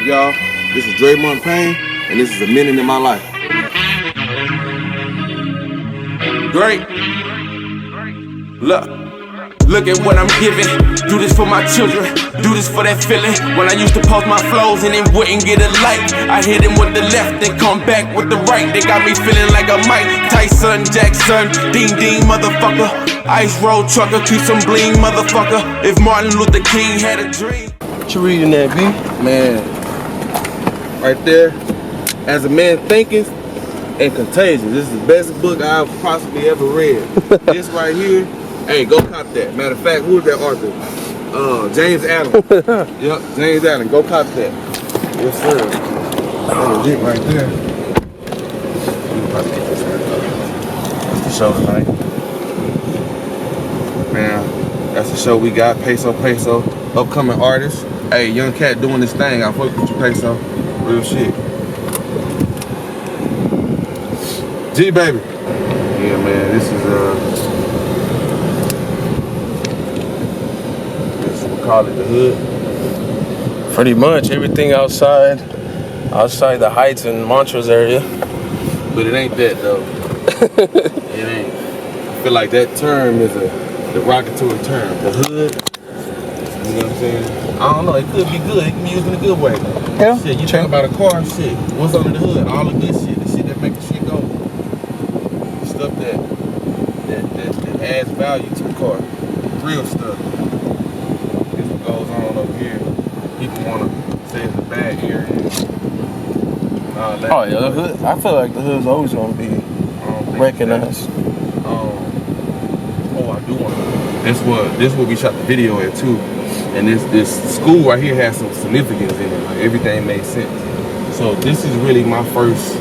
y'all? This is Draymond Passion, and this is a minute in my life. Great. Look at what I'm giving. Do this for my children. Do this for that feeling. When I used to post my flows and it wouldn't get a like, I hit him with the left and come back with the right. They got me feeling like a Mike Tyson, Jackson, ding ding, motherfucker. Ice road trucker, keep some bling, motherfucker. If Martin Luther King had a dream. What you reading that, B? Man, right there. As a Man Thinketh and Contagious. This is the best book I've possibly ever read. This right here. Hey, go cop that. Matter of fact, who is that author? James Allen. Yep, James Allen. Go cop that. Yes, sir. That's it right there. We can probably get this right up. That's the show tonight. Man, that's the show we got. Peso. Upcoming artist. Hey, young cat doing this thing. I fuck with you, Peso. Real shit. G, baby. Yeah, man, this is, call it the hood. Pretty much everything outside the Heights and Montrose area. But it ain't that though. It ain't. I feel like that term is a derogatory term. The hood. You know what I'm saying? I don't know. It could be good. It can be used in a good way. Yeah. Shit, you talk about a car. Shit. What's under the hood? All of this shit. The shit that make the shit go. The stuff that adds value to the car. Real stuff. Goes on over here. People want to say it's a bad area. Oh yeah, the hood. I feel like the hood's always gonna be recognized. I do want to. This what we shot the video at too. And this school right here has some significance in it. Like everything made sense. So this is really my first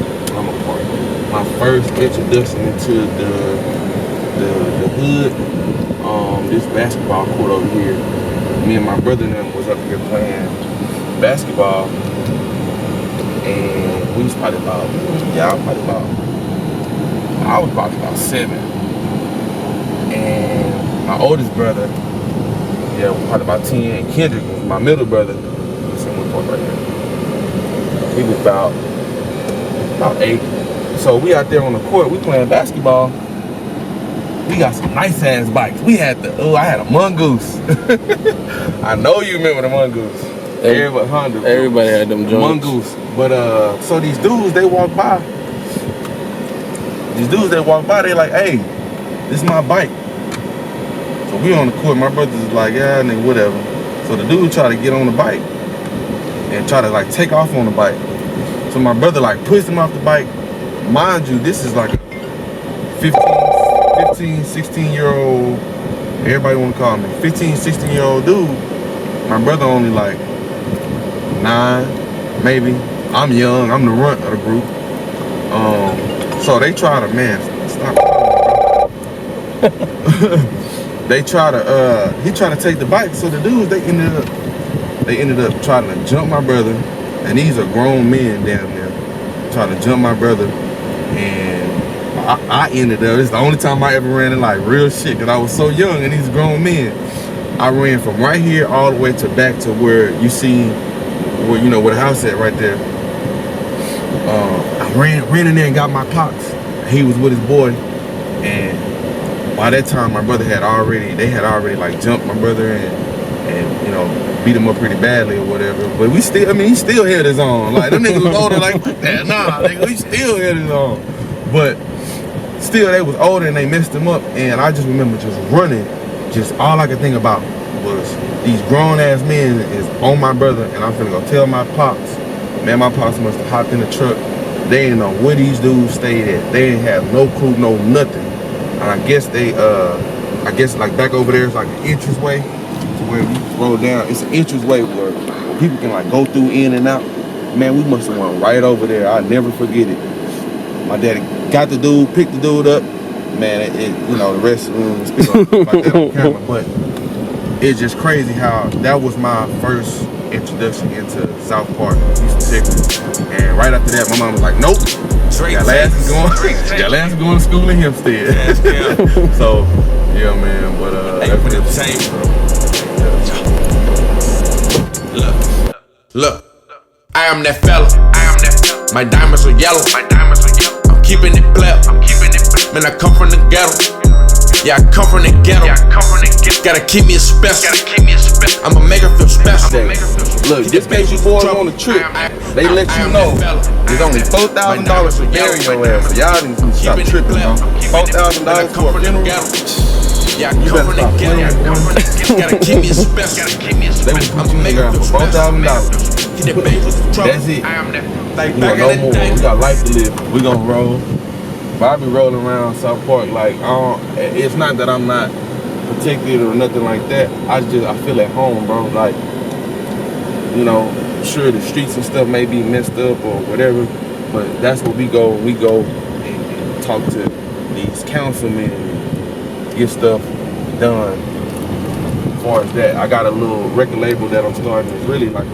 introduction into the hood. This basketball court over here. Me and my brother and them was up here playing basketball, and we was probably about, I was probably about 7, and my oldest brother, was probably about 10, and Kendrick was my middle brother. Right here. He was about 8. So we out there on the court, we playing basketball. We got some nice ass bikes. We had I had a Mongoose. I know you remember the Mongoose. Everybody had them joints. Mongoose. But so these dudes, they walk by. They like, hey, this is my bike. So we on the court, my brother's like, yeah, nigga, whatever. So the dude try to get on the bike and try to like take off on the bike. So my brother like pushed him off the bike. Mind you, this is like a 15, 16-year-old, everybody want to call me, 15, 16-year-old dude. My brother only like 9, maybe. I'm young, I'm the runt of the group. So they try to, stop. He tried to take the bike. So the dudes, they ended up trying to jump my brother. And these are grown men down there. Trying to jump my brother. And I ended up, it's the only time I ever ran in like real shit, because I was so young and these grown men. I ran from right here all the way to back to where you see, where the house at right there. I ran in there and got my pops. He was with his boy, and by that time my brother had already like jumped my brother and beat him up pretty badly or whatever. But he still held his own. Like them niggas was older like that. Nah, nigga, we still held his own. But still, they was older and they messed him up, and I just remember just running. Just all I could think about was these grown ass men is on my brother, and I'm finna go tell my pops. Man, my pops must have hopped in the truck. They didn't know where these dudes stayed at. They didn't have no clue, no nothing. And I guess like back over there is like an entranceway to where you roll down. It's an entranceway where people can like go through in and out. Man, we must have went right over there. I'll never forget it. My daddy got the dude, picked the dude up. Man, the rest was like that on camera, but it's just crazy how that was my first introduction into South Park, Houston, Texas. And right after that, my mom was like, nope. Y'all ass is going to school in Hempstead. So, yeah, man, but that's for the same, bro. Yeah. Look. I am that fella. My diamonds are yellow. I'm keeping it pleb. Man, I come from the ghetto. Yeah, I come from the ghetto. Gotta keep me a special. I'ma make her feel special. Look, just in case you boys on the trip, they let you know it's only $4,000 for burying your ass. So y'all need to stop tripping, bro. $4,000 for a funeral. Yeah, I come from the ghetto. Gotta keep me a special. They would put you in there for $4,000. That's it. Like We want no more. We got life to live. We gonna roll. But I be rolling around South Park like it's not that I'm not protected or nothing like that. I feel at home, bro. Like, you know, sure the streets and stuff may be messed up or whatever, but that's where we go. We go and talk to these councilmen and get stuff done. As far as that, I got a little record label that I'm starting. It's really like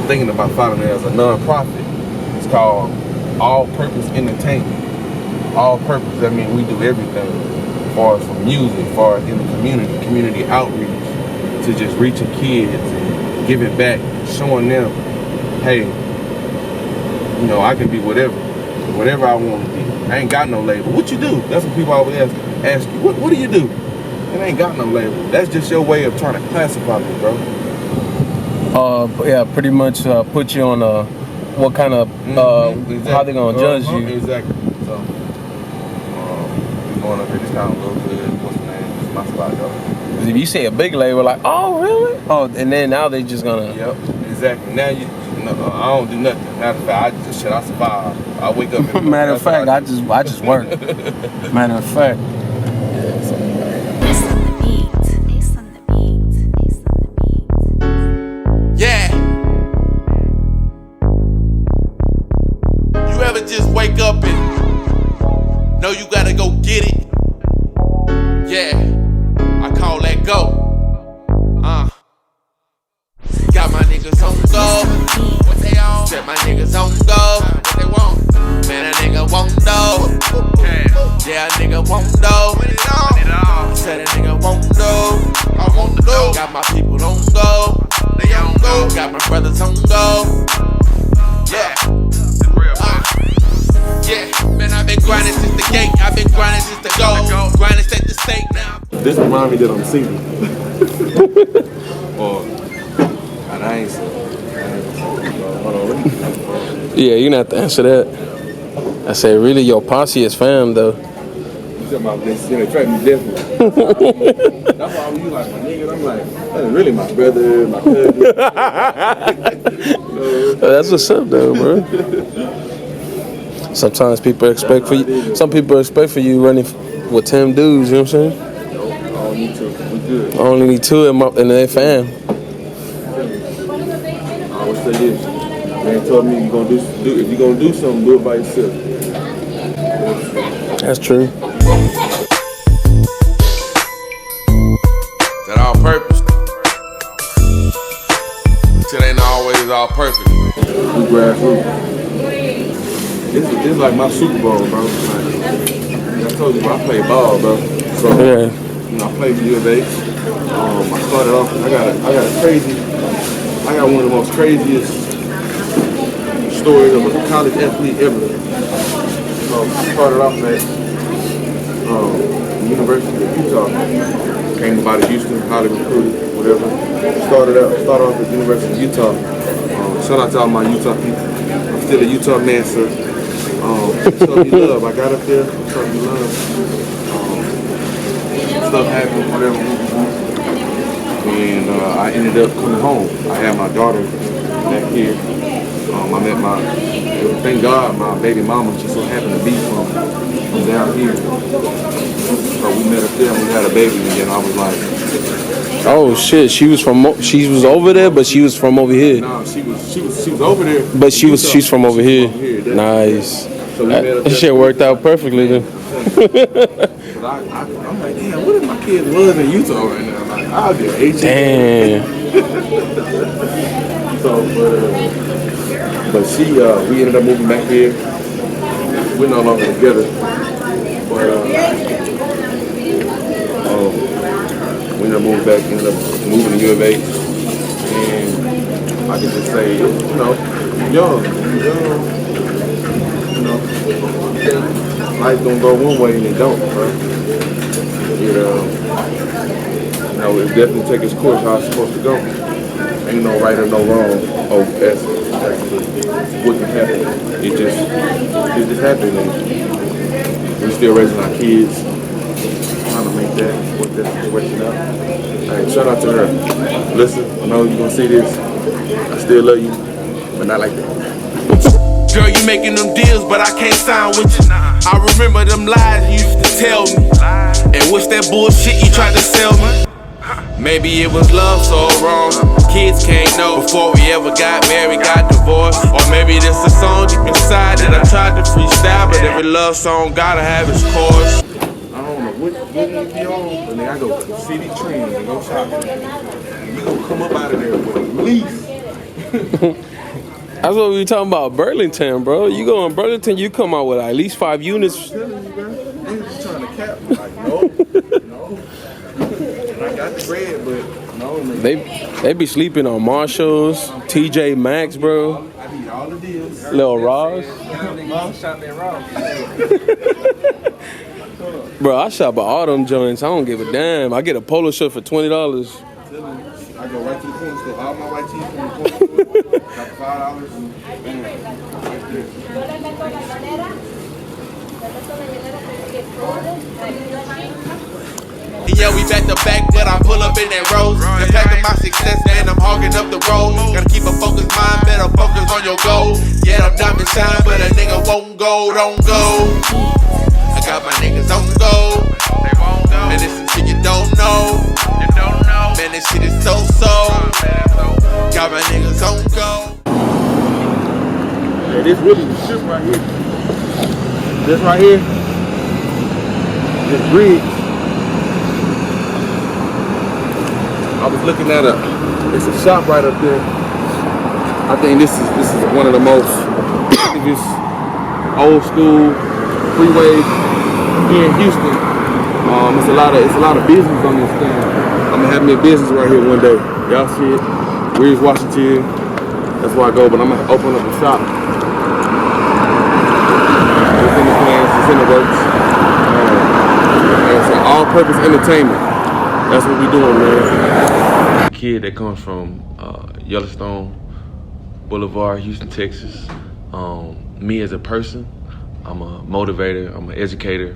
thinking about filing it as a non-profit. It's called All Purpose Entertainment. All purpose, that means we do everything. As far as from music, as far as in the community outreach, to just reaching kids and giving back, showing them, hey, you know, I can be whatever I want to be. I ain't got no label. What you do? That's what people always ask you. What do you do? It ain't got no label. That's just your way of trying to classify me, bro. Yeah, pretty much put you on what kind of exactly. how they gonna judge you. Exactly. So we going up here. This kind of little good. What's the name? It's my spot though. If you say a big label, like, oh really? Oh, and then now they just gonna. Yep. Exactly. Now I don't do nothing. Matter of fact, I survive. I wake up. Matter of fact, I just work. Matter of fact. Yeah. You ever just wake up and know you gotta go get it? Yeah, I call that go. Got my niggas on go. What they on? Set my niggas on go. What they want? Man, a nigga won't know. Yeah, a nigga won't know. Said a nigga won't know. I want to know. Got my people on go. They on go. Got my brothers on go. Yeah. Yeah, man, I've been grinding since the gate. I've been grinding since the goal. Grinding at the stake now. This reminds me that I'm single. And I ain't single. Hold on, Yeah, you gonna have to answer that. I said, really, your posse is fam though. You talking about this? They track me definitely. That's why when you like my nigga, I'm like, that's really my brother, my cousin. That's what's up though, bro. Sometimes people expect for you. Some people expect for you running with 10 dudes. You know what I'm saying? I don't need to. We good. I only need 2 in their fam. I always say this. Man told me if you're gonna do something, do it by yourself. That's true. That all purpose. It ain't always all perfect. We grassroots. This is like my Super Bowl, bro. Like, I told you, bro, I play ball, bro. So, Yeah. you know, I played for U of H. I started off, I got one of the most craziest stories of a college athlete ever. So I started off at the University of Utah. Came about to Houston, highly recruited, whatever. Started off at the University of Utah. Shout out to all my Utah people. I'm still a Utah man, sir. Show me love. I got up there, show me love. Stuff happened, whatever. And I ended up coming home. I had my daughter back here. I met thank God, my baby mama just so happened to be from down here. So we met up there and we had a baby, and then I was like, Oh shit, she was over there, but she was from over here. no, she was over there. But she's from over here. Nice. Nice. So we met up That there. shit worked out perfectly then. But I'm like, damn, what if my kids was in Utah right now? Like, I'll be an agent. Damn. So, but she, we ended up moving back here. We're no longer together. But we ended up moving back, ended up moving to U of H. And I can just say, you know, young, you know, life's gonna go one way and it don't, bro. You know, it definitely take its course how it's supposed to go. Ain't no right or no wrong. Oh, that's what can happen. It just happened, and we still raising our kids, trying to make that work that situation out. Hey, shout out to her. Listen, I know you're gonna see this. I still love you, but not like that. Girl, you making them deals, but I can't sign with you. I remember them lies you used to tell me. And what's that bullshit you tried to sell me? Maybe it was love so wrong. Kids can't know before we ever got married, got divorced. Or maybe this a song deep inside that I tried to freestyle, but every love song gotta have its chorus. I don't know what you be on, and then I go to City Trends and go shopping. You gonna come up out of there with at least. That's what we were talking about, Burlington, bro. You go in Burlington, you come out with at least 5 units. I'm telling you, bro. They just trying to cap me. Like, no. I got the bread, but no. They be sleeping on Marshalls, TJ Maxx, bro. I need all the deals. Lil Ross. Bro, I shop at all them joints. I don't give a damn. I get a polo shirt for $20. I go right to the corner store. All my white tees from the corner store. Got $5. Yeah, we back to back, but I pull up in that rose. The path of my success, and I'm hogging up the road. Gotta keep a focused mind, better focus on your goals. Yeah, them diamonds shine, but a nigga won't go, don't go. I got my niggas on go. They won't go. Man, this some shit you don't know. You don't know. Man, this shit is so. Got my niggas on go. Hey, this really the shit right here. This right here. This bridge. I was looking at it's a shop right up there. I think this is one of the most old school freeways here in Houston. It's a lot of business on this thing. I'm gonna have me a business right here one day. Y'all see it? Where's Washington? That's where I go, but I'm gonna open up a shop. It's in the plans, it's in the works. It's an all-purpose entertainment. That's what we doing, man. Kid that comes from Yellowstone Boulevard, Houston, Texas. Me as a person, I'm a motivator, I'm an educator,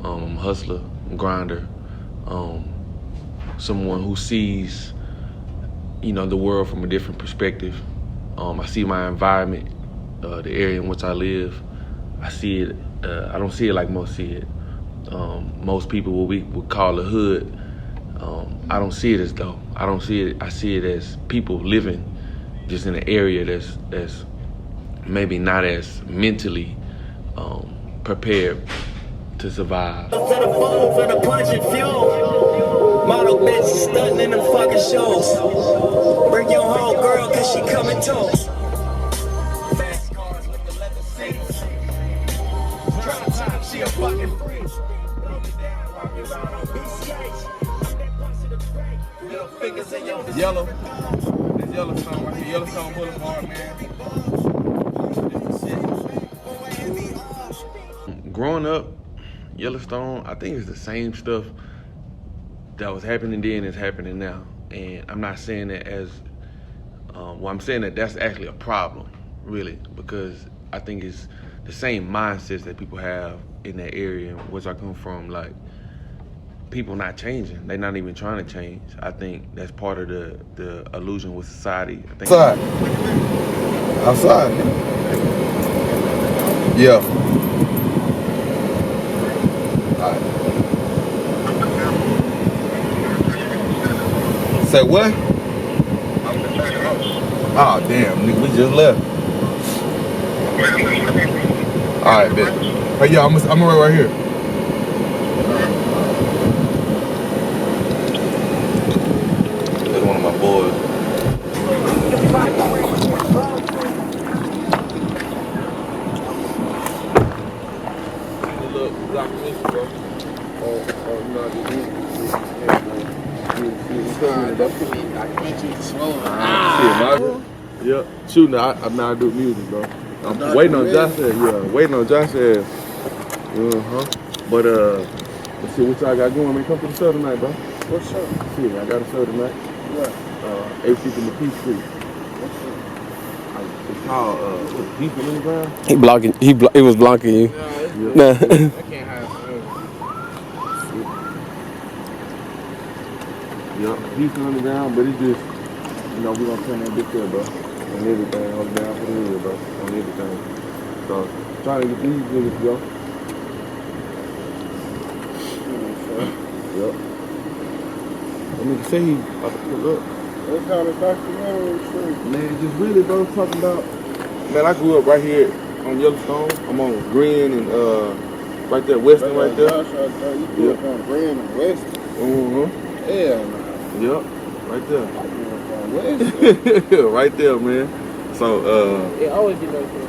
I'm a hustler, I'm a grinder, someone who sees, you know, the world from a different perspective. I see my environment, the area in which I live. I see it. I don't see it like most see it. Most people, what we would call a hood. I don't see it as though. I don't see it. I see it as people living just in an area that's maybe not as mentally prepared to survive. Model bitch stunting in them fucking shows. Bring your whole girl cause she coming too. Fast cars with the leather seats. Drop top, she a fucking freak. Yellow. This Yellowstone right here. Yellowstone Boulevard, man. Growing up, Yellowstone, I think it's the same stuff that was happening then is happening now. And I'm not saying that as, I'm saying that that's actually a problem, really, because I think it's the same mindsets that people have in that area, which I come from, like, people not changing. They're not even trying to change. I think that's part of the illusion with society. I think Outside. Yeah. All right. Say what? Oh damn, nigga, we just left. All right, bitch. Hey, yeah, I'm right here. One of my boys. shooting. I do music, bro. I'm waiting on Josh. Waiting on Josh. But let's see what y'all got going, man. Come to the show tonight, bro. What show? See, I got a show tonight. What? 8th Street and the Peace Street. It's called Peace in the Ground. He was blocking you. Nah. I can't have Yup, Peace on the ground, but it's just, we gonna turn that bitch there, bro. On everything, on the down for the hood, bro. On everything. So, trying to get these niggas to go. Yup. That nigga say he about to pull up. what kind of documentary show? Man, just really, bro, talking about, man, I grew up right here on Yellowstone. I'm on Green and, right there, Western right there. Josh, I thought you grew up on Breana Martin. Yeah, man. Yup, right there. I grew up on West. Right there, man. So, It always be like that.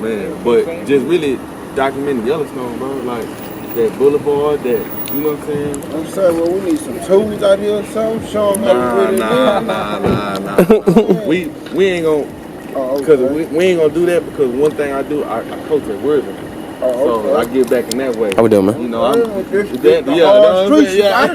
man, but just really documenting Yellowstone, bro. Like that boulevard, that, you know what I'm saying? I'm saying, well, we need some tools out here or something. Show them how to Nah. We ain't gonna, cause we ain't gonna do that because one thing I do, I coach at Worthing. So I give back in that way. How we doing, man? You know, I'm. I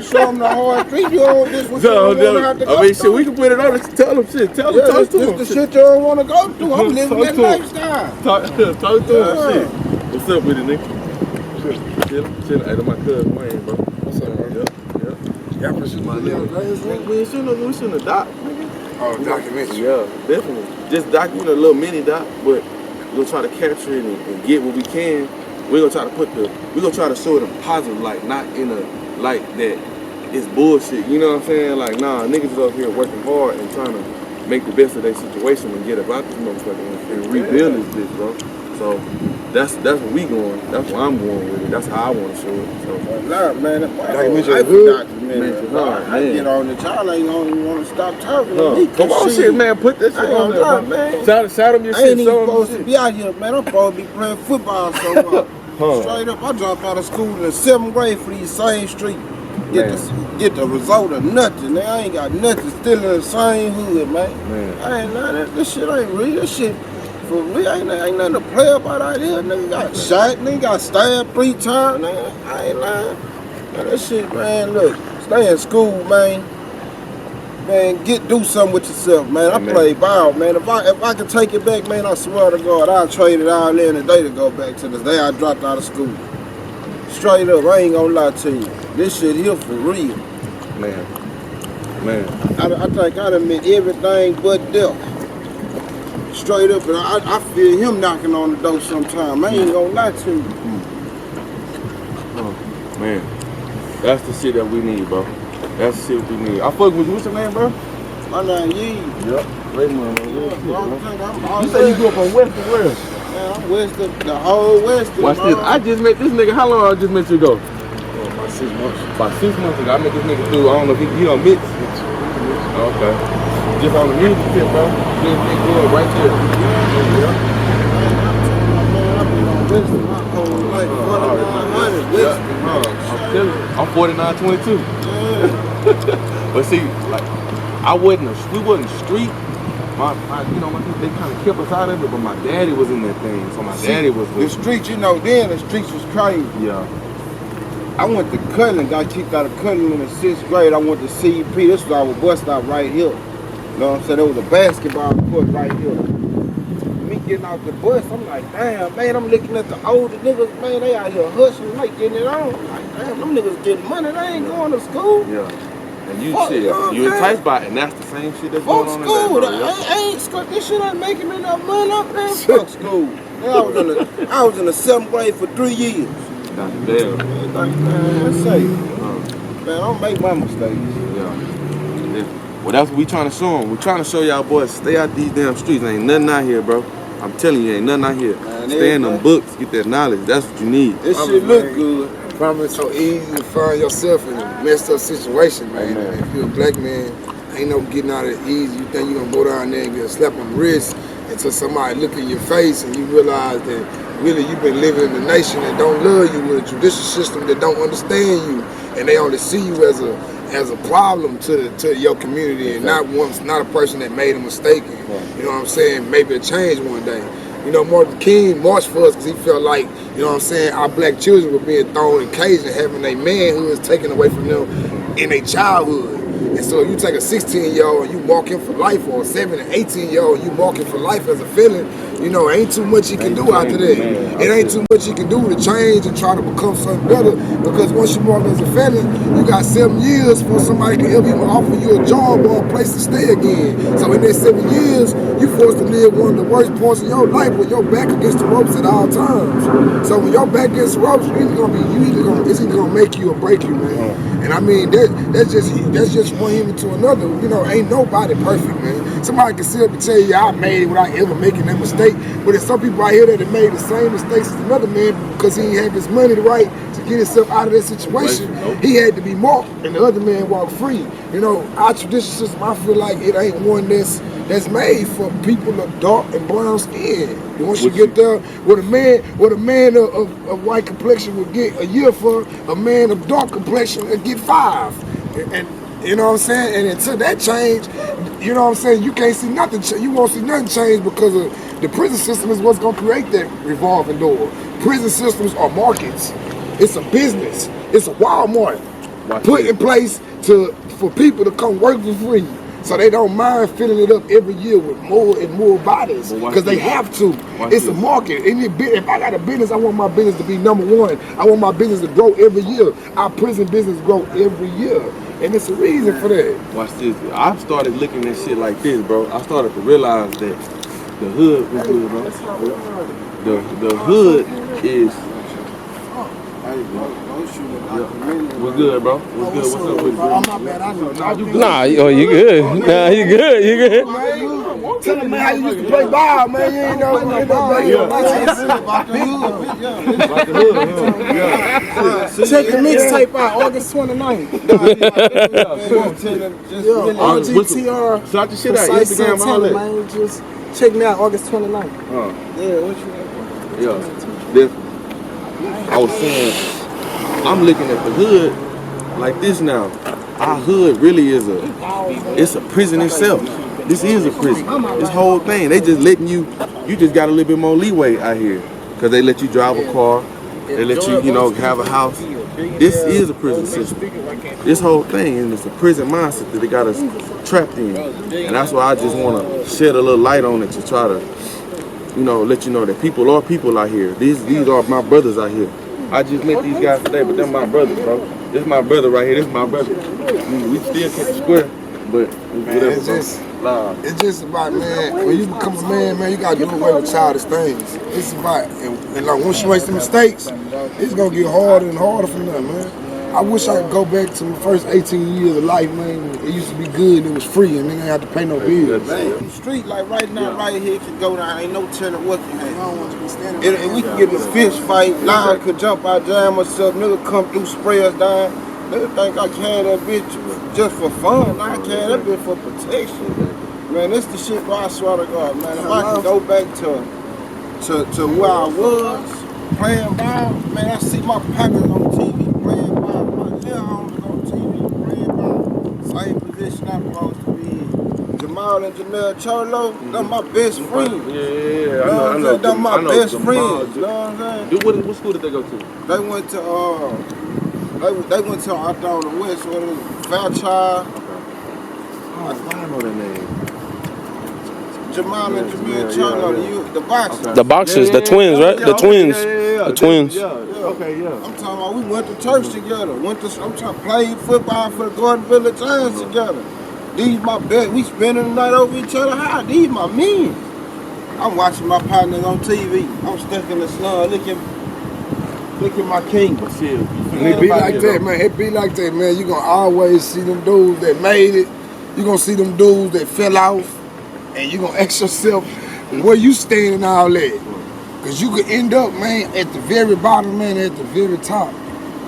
show them the hard street. You don't this what you don't want to have to go shit, we can put it on. Tell them shit. Tell them, talk to them. This the shit you don't want to go through. I'm living that lifestyle. Talk to them, shit. What's up with it, nigga? Chill. Hey, that's my cousin, Wayne, bro. What's up, bro? Yeah. Y'all for my nigga. We shouldn't have doc, nigga. Oh, documentary. Yeah, definitely. Just document a little mini doc, but we're gonna try to capture it and get what we can. We're gonna try to show it in a positive light, not in a light that it's bullshit. You know what I'm saying? Like, nah, niggas is up here working hard and trying to make the best of their situation and get about this motherfucker and rebuild this bitch, bro. So that's where we going. That's where I'm going with it. That's how I want to show it. So, nah, man, I get on the child, I ain't gonna want to stop talking to me. Come on, shit, man, put that shit on there, man. Shout them your I shit. ain't even supposed to be out here, man. I'm supposed to be playing football somewhere. Straight up, I dropped out of school in the 7th grade for these same streets. Get the result of nothing. Man, I ain't got nothing. Still in the same hood, man. I ain't lying. This shit ain't real. This shit for real. Ain't nothing to play about out here. Nigga got shot. Nigga got stabbed 3 times. Nigga, I ain't lying. Man, that shit, man. Look, stay in school, man. Man, do something with yourself, man. I play ball, man. If I could take it back, man, I swear to God, I'll trade it all in a day to go back to the day I dropped out of school. Straight up, I ain't gonna lie to you. This shit here for real. Man. I think I done met everything but death. Straight up, and I feel him knocking on the door sometime. I ain't gonna lie to you. Oh, man. That's the shit that we need, bro. That's the shit we need. I fuck with you. What's your name, bro? My name Yee. Yep. Raymond. You say you grew up on Western where? Man, I'm Western, the whole Western. Watch this. I just met this nigga. How long I just met you ago? About 6 months. About 6 months ago. I met this nigga through, I don't know if he don't mix. Okay. Just on the music tip, bro. Just big good right there. I've been on Western my whole life. 4900 Western. I'm telling you. I'm 4922. But see, like, we wasn't street. My they kind of kept us out of it, but my daddy was in that thing. So my daddy was the streets, then the streets was crazy. Yeah. I went to Cutting, got kicked out of Cutting in the 6th grade. I went to CEP. This was our bus stop right here. You know what I'm saying? There was a basketball court right here. Me getting out the bus, I'm like, damn, man, I'm looking at the older niggas, man, they out here hustling, like getting it on. I'm like, damn, them niggas getting money, they ain't going to school. Yeah. And you enticed by it, and that's the same shit that's going on school. in there. I ain't school. This shit ain't making me no money up there. Fuck school. Man, I was in the 7th grade for 3 years. Damn. Man, that's safe. Man, I don't make my mistakes. Yeah. Well, that's what we trying to show them. We trying to show y'all boys, stay out these damn streets. Ain't nothing out here, bro. I'm telling you, ain't nothing out here. Man, stay in them books, get that knowledge. That's what you need. This shit look good. Probably it's so easy to find yourself in a messed up situation, man. If you're a black man, ain't no getting out of it easy. You think you're gonna go down there and get a slap on the wrist until somebody look in your face and you realize that really you've been living in a nation that don't love you, with a judicial system that don't understand you, and they only see you as a problem to your community and not a person that made a mistake. You know what I'm saying? Maybe a change one day. You know, Martin King marched for us because he felt like, you know what I'm saying, our black children were being thrown in cages and having their manhood taken away from them in their childhood. And so if you take a 16-year-old and you walk in for life, or a 7 and 18-year-old and you walk in for life as a felon, you know, ain't too much you can do after that. It ain't too much you can do to change and try to become something better, because once you walk as a felon, you got 7 years for somebody to ever even offer you a job or a place to stay again. So in that 7 years, you forced to live one of the worst points of your life with your back against the ropes at all times. So when your back against the ropes, it's either gonna make you or break you, man. And I mean, that's just one human to another. You know, ain't nobody perfect, man. Somebody can sit up and tell you I made it without ever making that mistake. But there's some people out here that have made the same mistakes as another man because he ain't had his money to right to get himself out of that situation. He had to be marked, and the other man walked free. You know, our tradition system, I feel like it ain't one that's made for people of dark and brown skin. Once you get there, what a man of white complexion would get a year for, a man of dark complexion would get 5. And you know what I'm saying? And until that change, you know what I'm saying, you can't see nothing. You won't see nothing change because of the prison system is what's gonna create that revolving door. Prison systems are markets. It's a business. It's a Walmart put in place for people to come work for free. So they don't mind filling it up every year with more and more bodies because they have to. It's a market. If I got a business, I want my business to be #1. I want my business to grow every year. Our prison business grow every year. And it's a reason for that. Watch this. I started looking at shit like this, bro. I started to realize that the hood was good, bro. The hood is... What's good, bro? What's good? What's up with you? Oh, my bad. I know. Nah, you good. Nah, you good. You good. Tell them, man, how you used to play ball, man. You ain't know Check the mixtape out, August 29th. RGTR. Shout the shit out. Instagram, all that. Man, just check me out, August 29th. Yeah, what you... Yeah. I was saying... I'm looking at the hood like this now. Our hood really is it's a prison itself. This is a prison. This whole thing, they just letting you just got a little bit more leeway out here. Cause they let you drive a car, they let you, have a house. This is a prison system. This whole thing, and it's a prison mindset that they got us trapped in. And that's why I just wanna shed a little light on it to try to, let you know that people are people out here. These are my brothers out here. I just met these guys today, but they're my brothers, bro. This is my brother right here. This is my brother. We still kept the square, but whatever, it's just about, man, when you become a man, you gotta do away with childish things. It's about, and like once you make some mistakes, it's gonna get harder and harder from them, man. I wish I could go back to my first 18 years of life, man. It used to be good and it was free and nigga ain't have to pay no bills. Man, the street, like right now, right here, can go down. Ain't no telling what can happen. I don't want to be standing there. And we can get in a fist fight. Lion could jump out, jam us up. Nigga come through, spray us down. Nigga think I carry that bitch just for fun. I carry that bitch for protection. Man, this the shit where I swear to God, man. If I can go back to where I was, playing ball, man, I see my pockets on TV playing ball. My little homies on TV playing ball. Same position I'm supposed to be in. Jamal and Jamel Cholo, they're my best friends. Yeah, I know. They're my best friends. You know what I'm saying? What school did they go to? They went to they went to out there on the west, what is it, Fairchild. I don't know that name. Jamal and Jamel Cholo, the boxers. The boxers, the twins, right? The twins. The twins. Yeah. Okay, yeah. I'm talking about we went to church together. I'm trying to play football for the Garden Village Giants together. These my best. We spending the night over each other house. These my men. I'm watching my partners on TV. I'm stuck in the slum looking my king. It be like that, man. It be like that, man. You gonna always see them dudes that made it. You gonna see them dudes that fell off. And you gonna ask yourself where you standing all that. Cause you could end up, man, at the very bottom, man, at the very top.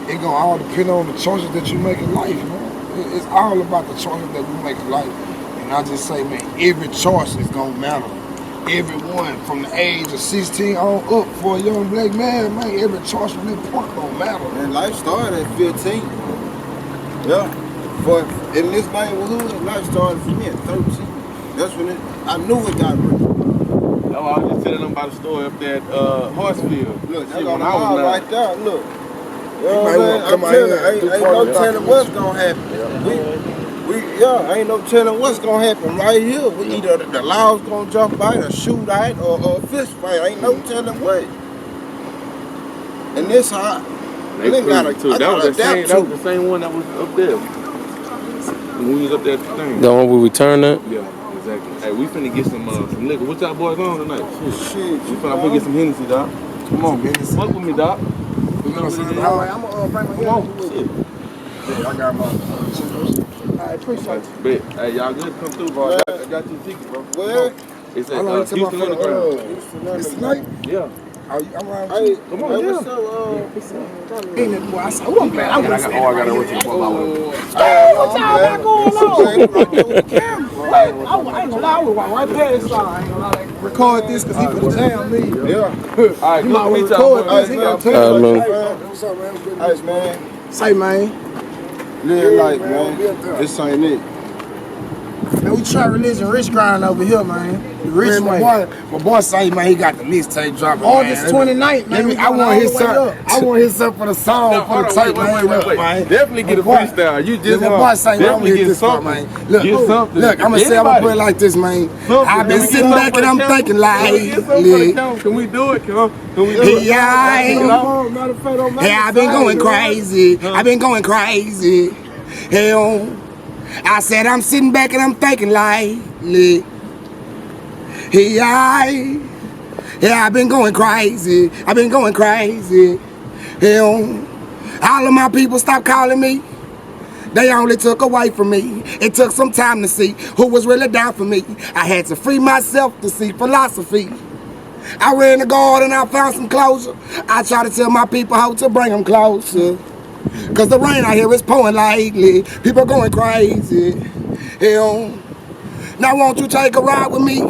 It gonna all depend on the choices that you make in life, man. It's all about the choices that we make in life. And I just say, man, every choice is gonna matter. Everyone from the age of 16 on up for a young black man, every choice from that point gonna matter. And life started at 15. Yeah. In this neighborhood, life started for me at 13. That's when it I knew it got real. I was just telling them about the story up there at Horsefield. Look, Shit, they got when a I was house nine. right there. Look. You know might what wanna I'm come out saying? here and Ain't do no part of the telling documentary. what's gonna happen. Ain't no telling what's gonna happen right here. We either the law's gonna jump out, a shootout, or a fist fight. Ain't no telling what. And this how They they gotta, too. I That was gotta the same. adapt That to. was the same one that was up there. When we was up there at the thing. The one where we turned up? Yeah, exactly. Hey, we finna get some liquor. What y'all boys on tonight? Shit, We finna get some Hennessy, dog. Come on, fuck with me, dog. You know what I'm saying? All right, I'm gonna bring my Come on, shit. Yeah, I got my. I appreciate you. Bet. Hey, y'all good? Come through, bro. I got you tickets, bro. Where? It's How at long you talking Houston about Underground. It's tonight? Yeah. I'm around Hey, you. Come on, hey, yeah. what's up? Boy, I said, who I'm glad I I wouldn't got, say I gotta run to the ball. what y'all got going on? I ain't gonna lie, I would walk right past y'all. I ain't gonna lie, record this because he finna jam me. Yeah. All right, You might good to meet record y'all, this. boys. He got Hey, time. man. What's up, man? Hey, man. Say, man. Live life, man. This ain't it. Man, we try religion rich grind over here, man. The rich Man, way. my boy say, man, he got the mixtape dropping. August man. 29th, man. We I going want all his the way son. up. I want his son for the song, No, for hold the on, tape, wait. man. Definitely get a My boy- freestyle. You Look, just my boy want say, man, I'm definitely gonna hit get this part, something. man. Look, Get something. look, I'm gonna say, I'm gonna put it like this, man. Something. I've been Can we get sitting something back for and the I'm camera? thinking Can we get something for the like, camera? Can we do it? Can we do it? yeah, Matter of fact, don't hey, I've been going crazy. I've been going crazy. Hell, I said I'm sitting back and I'm thinking like, yeah, I've been going crazy. I've been going crazy. Hell, all of my people stopped calling me. They only took away from me. It took some time to see who was really down for me. I had to free myself to see philosophy. I ran the garden, I found some closure. I try to tell my people how to bring them closer. Cause the rain out here is pouring lately. People going crazy. Hell, now won't you take a ride with me?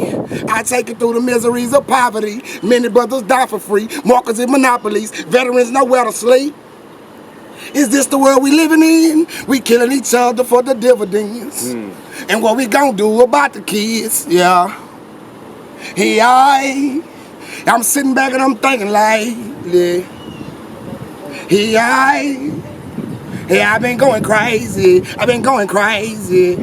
I take you through the miseries of poverty. Many brothers die for free. Markets and monopolies. Veterans nowhere to sleep. Is this the world we living in? We killing each other for the dividends. And what we gonna do about the kids? Yeah. I'm sitting back and I'm thinking like, I've been going crazy. I've been going crazy.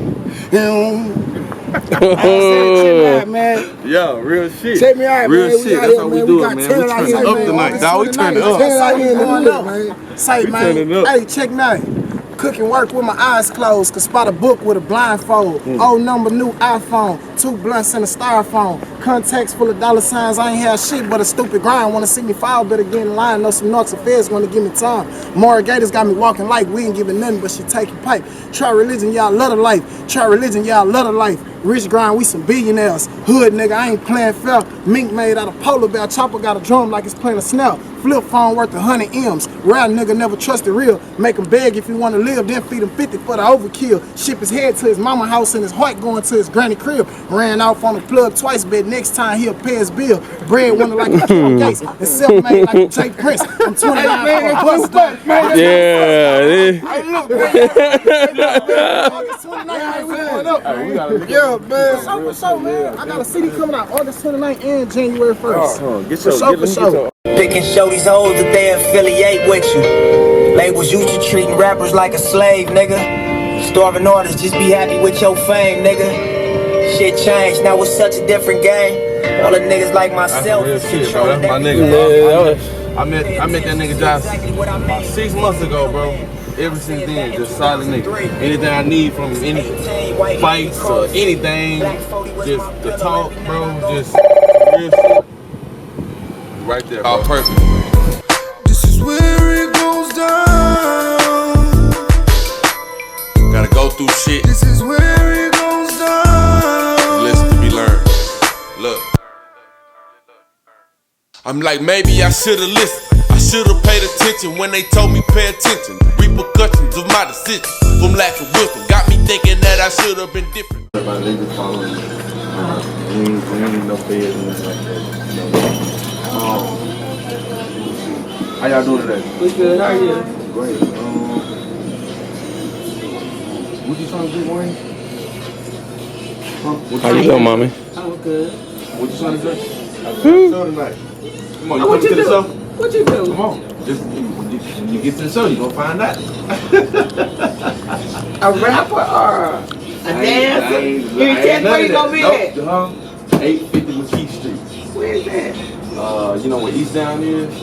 Man. Yeah, real shit. Check me out, real man. shit. That's how we do it, man. We turn it up tonight. Dog, we turn it up. Say, We man, turning up. hey, check me. Cook and work with my eyes closed. Could spot a book with a blindfold. Old number, new iPhone. 2 blunts and a styrofoam. Contacts full of dollar signs. I ain't have shit but a stupid grind. Wanna see me fall, better get in line. Know some Norks affairs gonna give me time. Mara Gators got me walking like we ain't giving nothing but she taking pipe. Try religion, y'all love the life. Try religion, y'all love the life. Rich grind, we some billionaires. Hood nigga, I ain't playing fair. Mink made out of polar bear. Chopper got a drum like it's playing a snare. Flip phone worth 100 M's. Round nigga never trusted real. Make him beg if he wanna live, then feed him 50 for the overkill. Ship his head to his mama house and his heart going to his granny crib. Ran off on the plug twice, bet next time he'll pay his bill. Bread winner like a Bill Gates and self-made like a Jay Prince. I'm 29 for a bus dog. Yeah. August 29th, we going up, man. Yeah, man. For sure, man. I got a CD coming out August 29th and January 1st. Get For sure. Pick and show these hoes that they affiliate with you. Labels used to treating rappers like a slave, nigga. Starving artists, just be happy with your fame, nigga. Shit changed, now it's such a different game. All the niggas like myself Real is shit, bro. controlling That's my everything. nigga, bro. I met that nigga Josh about 6 months ago, bro. Ever since then, just solid nigga. Anything I need from him, any fights or anything, just the talk, bro. Just real shit. Right there, bro. Perfect. This is where it goes down. Gotta go through shit. This is where it goes down. Listen to be learned. Look. I'm like, maybe I should've listened. I should've paid attention when they told me pay attention. Repercussions of my decision from lack of wisdom got me thinking that I should've been different. Everybody niggas following me. We ain't no feds and nothing like that. You know. How y'all doing today? We good, how are you? Great. What you trying to do, Wayne? How you doing, mommy? Oh, was good. What you trying to drink? I got a show tonight. Come on, you What coming to you the do? show? What you do? Come on. Just when you get to the show, you gonna find out. A rapper or a dancer? You tell me where you gonna be at? 850 McKee Street. Where's that? You know where East Down is?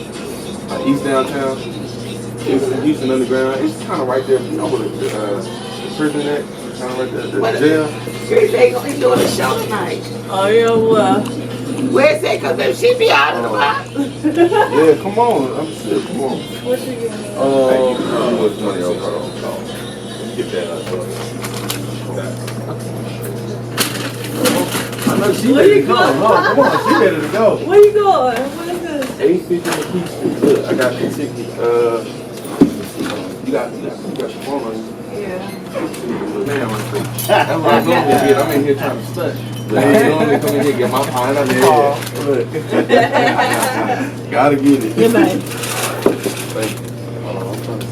East Downtown. It's in Houston Underground. It's kind of right there. You know where the prison at? Kind of right there. The jail. Chris ain't gonna be doing a show tonight. Oh, yeah, well. Where's that? Because if she be out of the box. Yeah, come on. I'm serious. Come on. What you getting? What's money over? Get that up. I know she ready to go. Come on, she ready to go. Where you going? What is this? 850 McKee Street. Look, I got the ticket. You got the phone on you. Yeah. That's what I'm doing. I'm in here trying to stunt. But I normally come in here and get my pine out the car. Gotta get it. Good night. Thank you. I'm trying to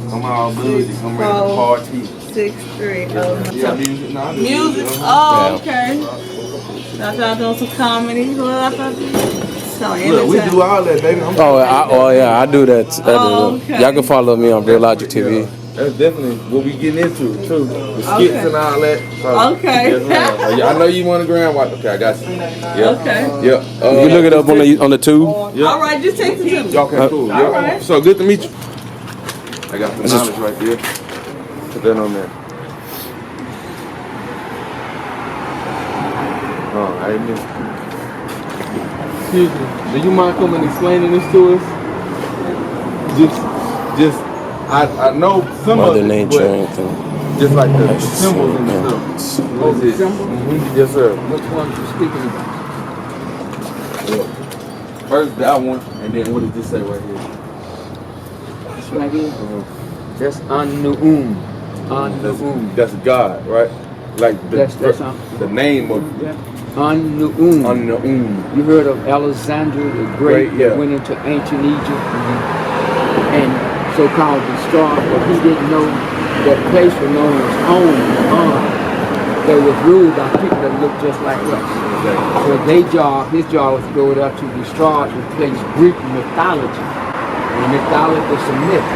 come out good, you come ready to party. 6'3". Yeah, music. No, Music? Oh, okay. I thought doing some comedy. What I thought Look, we do all that, baby. Yeah, I do that. Okay. Y'all can follow me on RealLogicTV. That's definitely what we getting into, too. The skits and all that. Okay. Yes, I know you want a grand watch. Okay, I got you. Yeah. Okay. Yeah. You can look it up on the tube. Yeah. All right, just take the tip. Okay, cool. All right. So good to meet you. I got the knowledge right there. Put that on there. Oh, I didn't miss. Excuse me. Do you mind coming and explaining this to us? I know some of Mother it, Nature but anything. just like the symbols and stuff. Oh, the symbol? Yes, sir. Which one you speaking about? First that one, and then what did this say right here? This right here? That's An-Nu'um. That's God, right? Like the name of An-Nu'um. An-Nu'um. You heard of Alexander the Great that went into ancient Egypt and so-called destroyed, but he didn't know that place was known as On. They was ruled by people that looked just like us. So his job was to go there to destroy and replace Greek mythology. And mythology is a myth.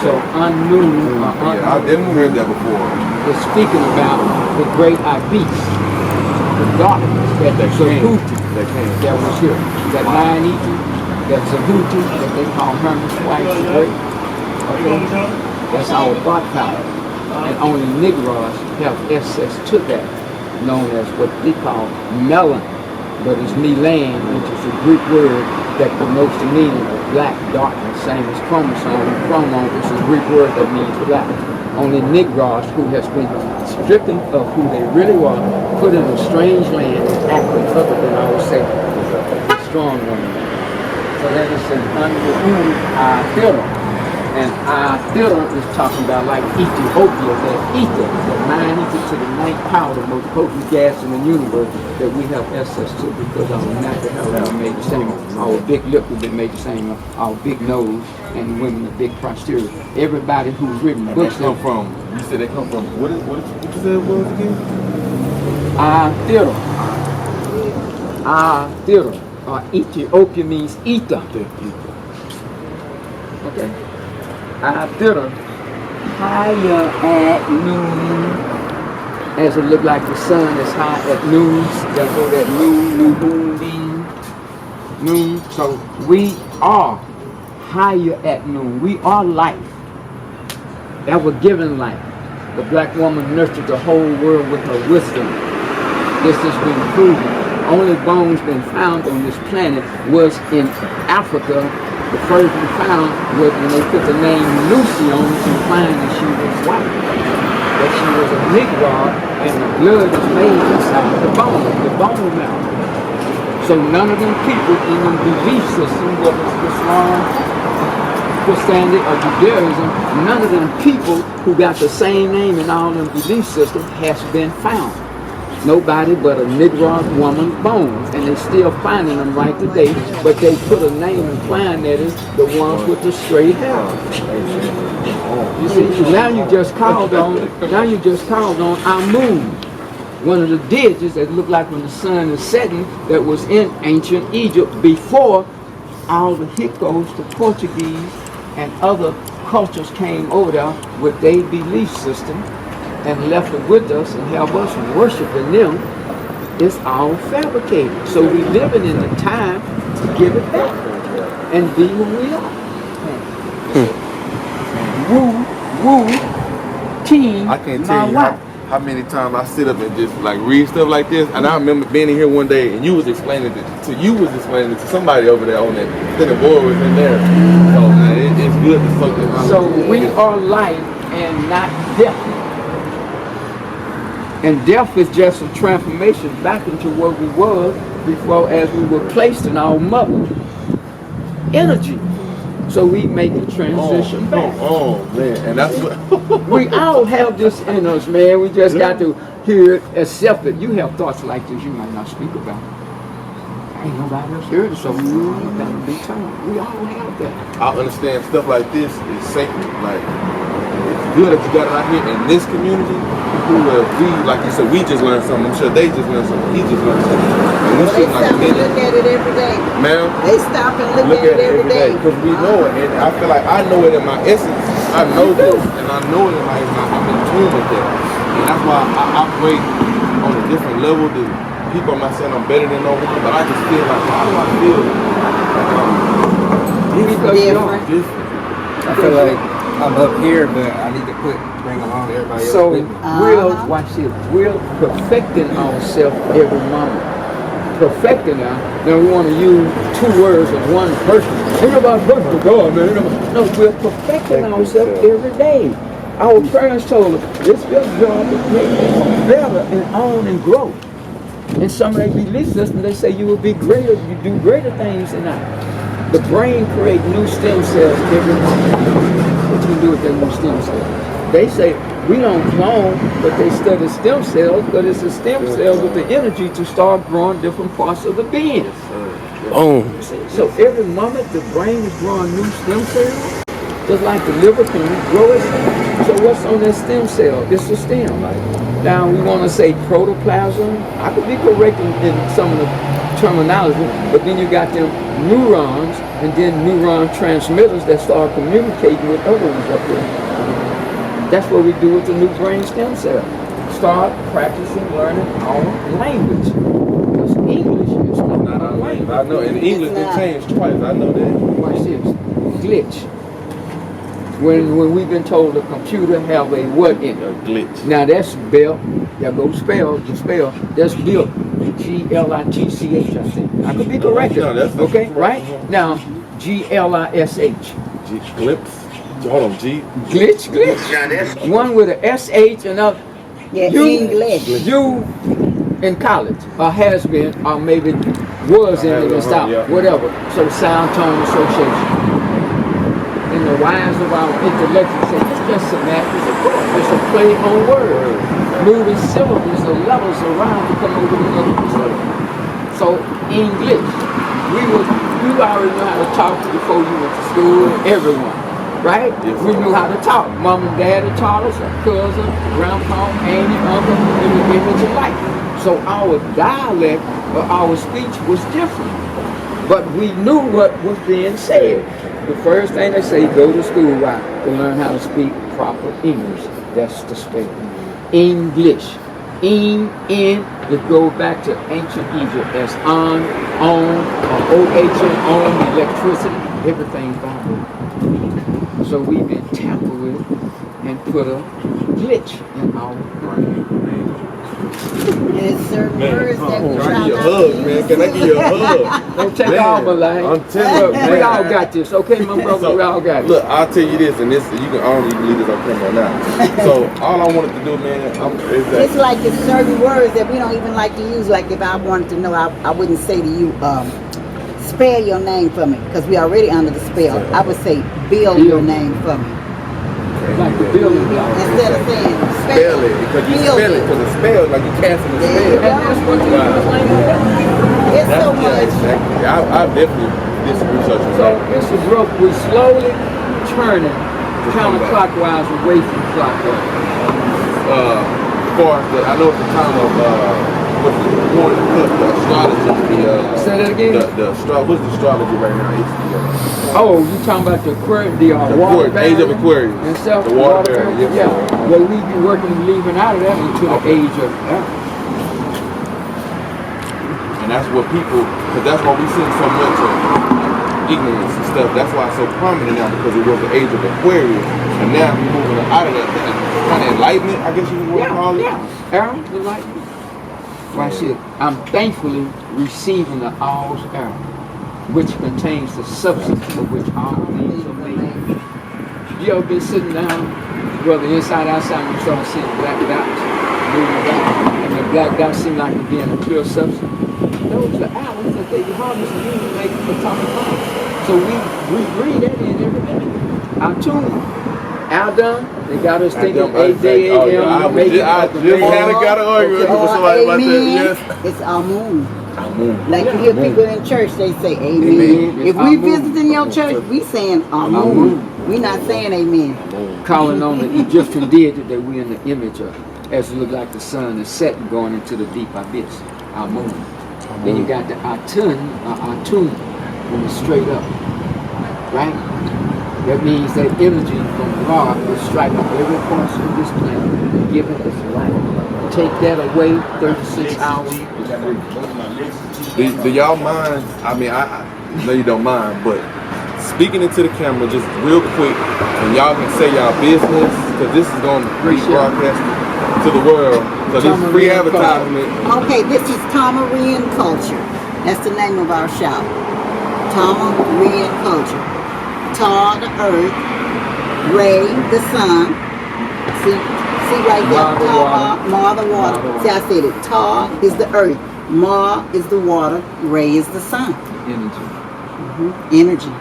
So An-Nu'um, I didn't heard that before. was speaking about the great A.P.E, the darkness that Zehuti that was here. That lion eating, that Zehuti that they call Herman's wife, great. Okay? That's our thought power. And only Negroes have access to that, known as what they call melon. But it's melan, which is a Greek word that denotes the meaning of black, darkness, same as chromosome. Chromosome is a Greek word that means black. Only Negroes who has been stripped of who they really were, put in a strange land and acted other than I would say strong woman. So that is an An-Nu'um. And theater is talking about like Ethiopia, that ether, that 9 ether to the 9th power, the most potent gas in the universe that we have access to because our natural hair are made the same. Our big lip has been made the same. Our big nose and women the big posterior. Everybody who's written books come from. You said they come from. What you said it was again? Theater. Ethiopia means ether. Okay. Theater, higher at noon, as it looked like the sun is high at noon, that's what that noon. So we are higher at noon. We are life. That was given life. The black woman nurtured the whole world with her wisdom. This has been proven. Only bones been found on this planet was in Africa. The first we found was when they put the name Lucy on to find that she was white. That she was a Negro and the blood was made inside the bone marrow. So none of them people in the belief system, whether it's Islam, Christianity, or Judaism, none of them people who got the same name in all them belief systems has been found. nobody but a Negro woman's bones, and they still finding them right today, but they put a name implying that it's the ones with the straight hair. You see, now you just called on our moon, one of the deities that look like when the sun is setting, that was in ancient Egypt before all the Hickoes, the Portuguese, and other cultures came over there with their belief system and left it with us and have us worshiping them. It's all fabricated. So we living in the time to give it back and be who we are. Woo, team, I can't tell you how many times I sit up and just like read stuff like this. And I remember being in here one day and you was explaining it to somebody over there on that. Then the boy was in there. So man, it's good to fuck with. So we are life and not death. And death is just a transformation back into what we were before, as we were placed in our mother energy. So we make the transition back. Oh man, and that's what we all have this in us, man. We just got to hear it, accept it. You have thoughts like this you might not speak about. Ain't nobody else heard it, so you gotta be told. We all have that. I understand stuff like this is sacred. Like it's good that you got it out here in this community. Where we, like you said, we just learned something. I'm sure they just learned something. He just learned something. And we They stop and look at it every day. Ma'am? They stop and look at it every day. Because we know it. And I feel like I know it in my essence. I know this. And I know it in my, I'm in tune with that. And that's why I operate on a different level than people. I'm not saying I'm better than no one, but I just feel like, how do I feel? Different. I feel like I'm up here, but I need to bring along everybody else. So we're, watch this, we're perfecting ourselves every moment. Perfecting now. Now we want to use two words of one person. Ain't nobody perfect to God, man. No, we're perfecting ourselves every day. Our parents told us, it's your job to make it better and own and grow. In some of their belief systems, they say you will be greater, you do greater things than I. The brain creates new stem cells every moment. What you do with that new stem cell? They say we don't clone, but they study stem cells, but it's a stem cell with the energy to start growing different parts of the being. So every moment the brain is growing new stem cells, just like the liver can grow itself. So what's on that stem cell? It's a stem. Now we want to say protoplasm. I could be correct in some of the terminology, but then you got them neurons and then neuron transmitters that start communicating with other ones up there. That's what we do with the new brain stem cell. Start practicing learning our language. Because English is not our language. I know, and English been changed twice. I know that. Watch this. Glitch. When we've been told the computer have a what in it? A glitch. Now that's built. Y'all go spell. That's built. G-L-I-T-C-H, I think. I could be corrected. No, that's okay, right? Now, G-L-I-S-H. Glips. Hold on, G. Glitch. One with a S-H and a English. You in college, or has been, or maybe was in it and stopped, whatever. So sound tone association. And the wise of our intellectuals say it's just semantics, of course. It's a play on words. Moving syllables or levels around to come over the other syllable. So English. You already know how to talk before you went to school, everyone. Right? We knew how to talk. Mom and Dad had taught us, our cousin, grandpa, auntie, uncle, and we gave it to life. So our dialect or our speech was different. But we knew what was being said. The first thing they say, go to school, right? To learn how to speak proper English. That's the spelling. English. In, it goes back to ancient Egypt as on, O-H-N, on, electricity, everything vibrates. So we've been tampered with and put a glitch in our brain. There's certain words that we Can I try give you a not hug, to man? use. Can I give you a hug? Don't take all my life. I'm telling you, We all got this, okay, my brother? We all got it. Look, I'll tell you this, and this, you can only believe this on camera now. So all I wanted to do, man, is that It's like it's certain words that we don't even like to use. Like if I wanted to know, I wouldn't say to you, spell your name for me, because we already under the spell. I would say, build your name for me. Like the building block. Instead of saying spell it because you spell it because it spells like you casting a spell. And that's what the It's so much. Yeah, exactly. I definitely did some research on So that. it's a growth. We're slowly turning counterclockwise away from clockwise. Far as I know at the time of what's the astrology, Say that again? What's the astrology right now? It's the Oh, you talking about the water Age of Aquarius. and stuff? The water barrier, yes, Yeah. sir. Well, we be working leaving out of that into the age of And that's what people, because that's why we see so much of ignorance and stuff. That's why it's so prominent now because it was the age of Aquarius. And now we're moving out of that kind of enlightenment, I guess you would call it. Yeah, era, enlightenment. Why shit? I'm thankfully receiving the All's era, which contains the substance of which all things are made. You ever been sitting down, whether inside, outside, and you start seeing black dots moving back, and the black dots seem like they're being a pure substance? Those are atoms that they harvest and use to make atomic bombs. So we breathe that in every day. Our tune. Aldon, they got us thinking 8 day AM. I just got an argument with somebody about that. Yes. It's our moon. Our moon. Like you hear people in church, they say amen. If we visiting your church, we saying our moon. We not saying amen. Calling on the Egyptian deity that we in the image of, as it look like the sun is setting, going into the deep abyss. Our moon. Then you got the Atun, when it's straight up, right? That means that energy from Ra is striking every point of this planet, giving us life. Take that away, 36 hours. Do y'all mind? I mean, I know you don't mind, but speaking into the camera just real quick, and y'all can say y'all business, because this is going to be broadcasted to the world. So this is free advertisement. Okay, this is Tamarian Culture. That's the name of our shop. Tamarian Culture. Tar, the earth. Ray, the sun. See right there? Tar, Ma, the water. See, I said it. Tar is the earth. Ma is the water. Ray is the sun. Energy. Energy.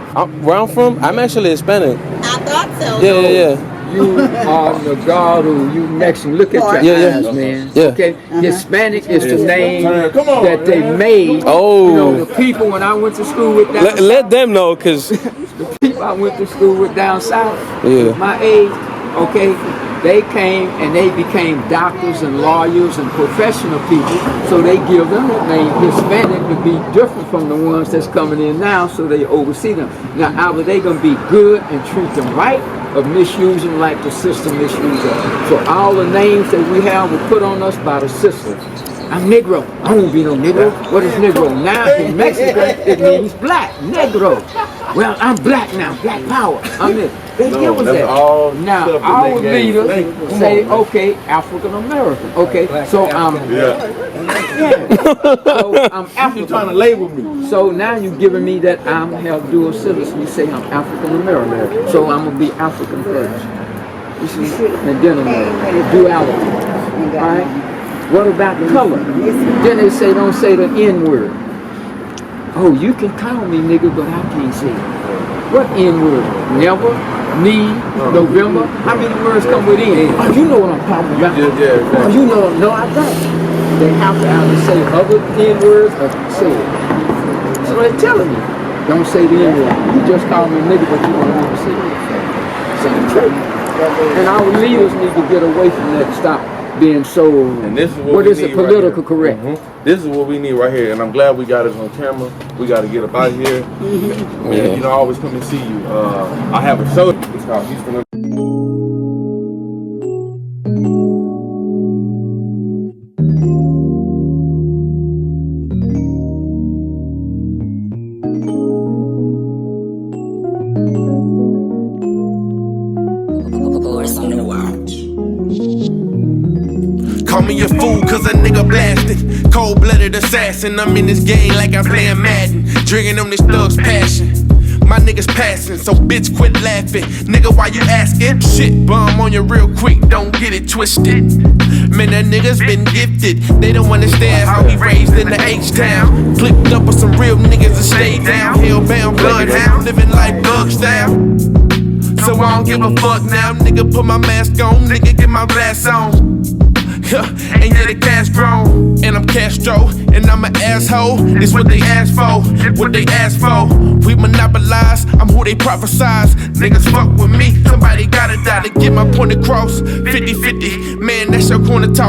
Where I'm from, I'm actually Hispanic. I thought so. Yeah. You are the God who you Mexican. Look at your eyes, man. Yeah. Okay, Hispanic is the name that they made. Oh. You know, the people when I went to school with down south, Let them know, because the people I went to school with down south, Yeah. my age, okay, they came and they became doctors and lawyers and professional people, so they give them the name Hispanic to be different from the ones that's coming in now, so they oversee them. Now, either they gonna be good and treat them right, or misusing like the system misuses us. So all the names that we have were put on us by the system. I'm Negro. I won't be no Negro. What is Negro? Now in Mexico, it means black. Negro. Well, I'm black now. Black power. I'm this. They give us that. Now, our leaders say, okay, African American. Okay, so I'm so I'm African. You're trying to label me. So now you're giving me that I'm have dual citizen. You say I'm African American. So I'm gonna be African first. You see, and then duality. All right. What about color? Then they say don't say the N word. Oh, you can call me nigga, but I can't say it. What N word? Never, me, November. How many words come with N? Oh, you know what I'm talking about. Oh, you know. No, I don't. They have to either say other N words or say it. So they're telling me, don't say the N word. You just call me nigga, but you don't want to say it. So the truth. And our leaders need to get away from that. Stop being so. And this is what is it? Political correct. This is what we need right here, and I'm glad we got it on camera. We got to get up out of here. And, you know, I always come and see you. I have a show. It's called Houston. Call me a fool cause a nigga blasted. Cold-blooded assassin. I'm in this game like I'm playing Madden. Drinking on this thug's passion. My niggas passing, so bitch quit laughing. Nigga, why you asking? Shit, bum on you real quick, don't get it twisted. Man, that nigga's been gifted. They don't understand how he raised in the H-Town. Clipped up with some real niggas and stayed down. Hellbound, bloodhound, living like bug style. So I don't give a fuck now, nigga, put my mask on, nigga, get my glass on. And yeah, the cash grown, and I'm Castro, and I'm an asshole. This what they asked for, what they asked for. We monopolize, I'm who they prophesize. Niggas fuck with me, somebody gotta die to get my point across. 50-50, man, that's your corner talk.